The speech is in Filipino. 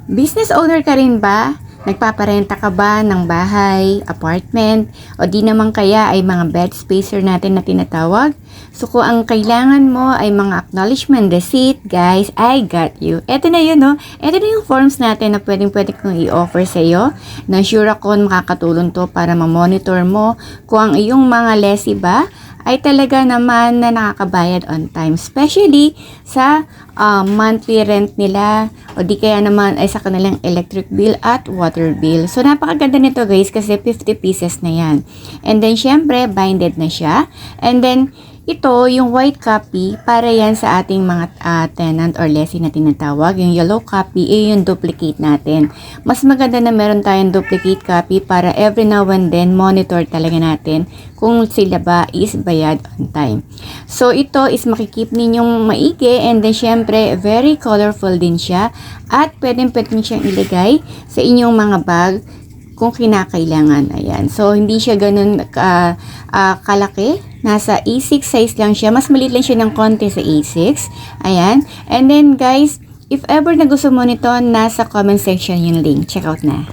Business owner ka rin ba? Nagpaparenta ka ba ng bahay, apartment, o di naman kaya ay mga bed spacer natin na tinatawag? So kung ang kailangan mo ay mga acknowledgement receipt, guys, I got you. Ito na yun, no? Ito na yung forms natin na pwedeng kong i-offer sa iyo. Na sure ako makakatulong to para ma-monitor mo kung ang iyong mga lessee ba ay talaga naman na nakakabayad on time. Especially sa monthly rent nila o di kaya naman ay sa kanilang electric bill at water bill. So, napakaganda nito guys kasi 50 pieces na yan. And then, syempre, binded na siya. And then, ito, yung white copy, para yan sa ating mga tenant or lessee na tinatawag. Yung yellow copy, yung duplicate natin. Mas maganda na meron tayong duplicate copy para every now and then, monitor talaga natin kung sila ba is bayad on time. So, ito is makikip ninyong maigi and then, syempre, very colorful din siya. At pwedeng siyang ilagay sa inyong mga bag kung kinakailangan. Ayan. So, hindi siya ganun kalaki. Nasa A6 size lang siya. Mas maliit lang siya ng konti sa A6. Ayan. And then, guys, if ever na gusto mo nito, nasa comment section yung link. Check out na.